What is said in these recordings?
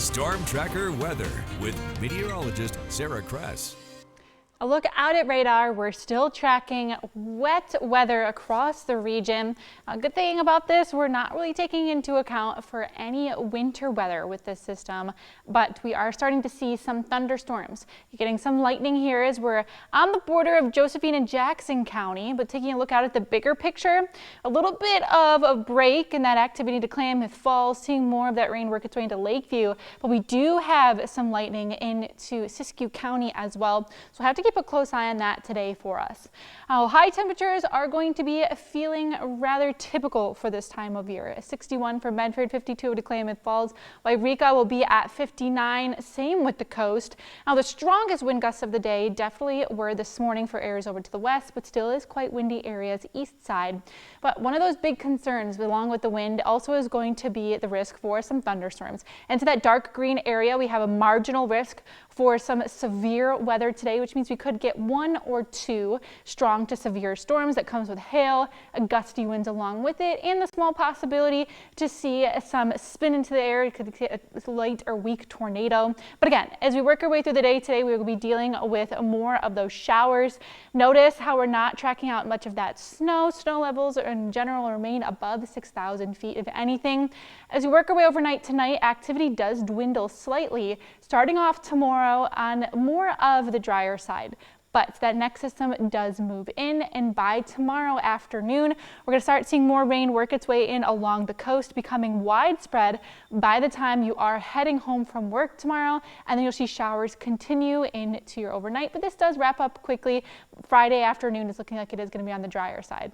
Storm Tracker weather with meteorologist Sarah Kress. A look out at radar, we're still tracking wet weather across the region. A good thing about this, we're not really taking into account for any winter weather with this system, but we are starting to see some thunderstorms. You're getting some lightning here as we're on the border of Josephine and Jackson County, but taking a look out at the bigger picture, a little bit of a break in that activity to Klamath Falls, seeing more of that rain work its way into Lakeview, but we do have some lightning into Siskiyou County as well, so we'll have to keep a close eye on that today for us. High temperatures are going to be feeling rather typical for this time of year. 61 for Medford, 52 to Klamath Falls. Wairika will be at 59, same with the coast. Now the strongest wind gusts of the day definitely were this morning for areas over to the west, but still is quite windy areas east side. But one of those big concerns along with the wind also is going to be the risk for some thunderstorms. And to that dark green area, we have a marginal risk for some severe weather today, which means we could get 1 or 2 strong to severe storms that comes with hail, gusty winds along with it, and the small possibility to see some spin into the air. It could get a light or weak tornado. But again, as we work our way through the day today, we will be dealing with more of those showers. Notice how we're not tracking out much of that snow. Snow levels in general remain above 6,000 feet, if anything. As we work our way overnight tonight, activity does dwindle slightly, starting off tomorrow on more of the drier side. But that next system does move in, and by tomorrow afternoon, we're going to start seeing more rain work its way in along the coast, becoming widespread by the time you are heading home from work tomorrow. And then you'll see showers continue into your overnight, but this does wrap up quickly. Friday afternoon is looking like it is going to be on the drier side.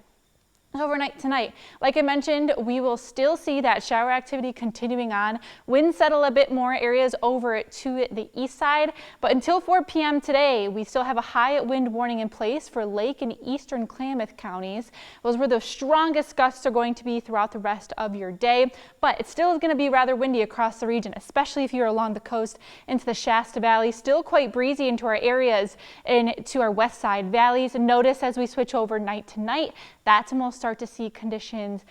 Overnight tonight, like I mentioned, we will still see that shower activity continuing on. Winds settle a bit more areas over to the east side, but until 4 p.m. today, we still have a high wind warning in place for Lake and eastern Klamath counties. Those were the strongest gusts are going to be throughout the rest of your day, but it still is going to be rather windy across the region, especially if you're along the coast into the Shasta Valley. Still quite breezy into our areas into our west side valleys. And notice as we switch over night to night, that's when we'll start to see conditions,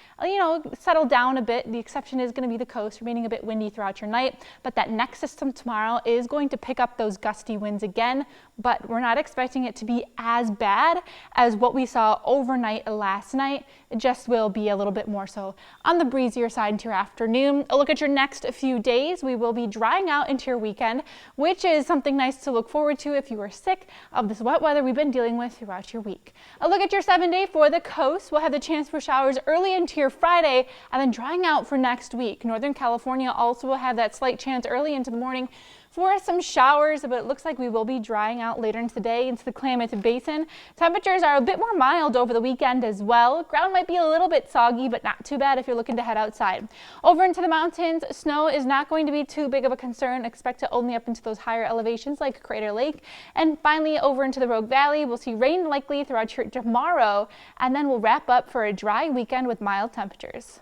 settle down a bit. The exception is going to be the coast, remaining a bit windy throughout your night. But that next system tomorrow is going to pick up those gusty winds again, but we're not expecting it to be as bad as what we saw overnight last night. It just will be a little bit more so on the breezier side into your afternoon. A look at your next few days. We will be drying out into your weekend, which is something nice to look forward to if you are sick of this wet weather we've been dealing with throughout your week. A look at your 7-day for the coast. We'll have the chance for showers early into your Friday and then drying out for next week. Northern California also will have that slight chance early into the morning for some showers, but it looks like we will be drying out later into the day into the Klamath Basin. Temperatures are a bit more mild over the weekend as well. Ground might be a little bit soggy, but not too bad if you're looking to head outside. Over into the mountains, snow is not going to be too big of a concern. Expect it only up into those higher elevations like Crater Lake. And finally, over into the Rogue Valley, we'll see rain likely throughout tomorrow, and then we'll wrap up for a dry weekend with mild temperatures.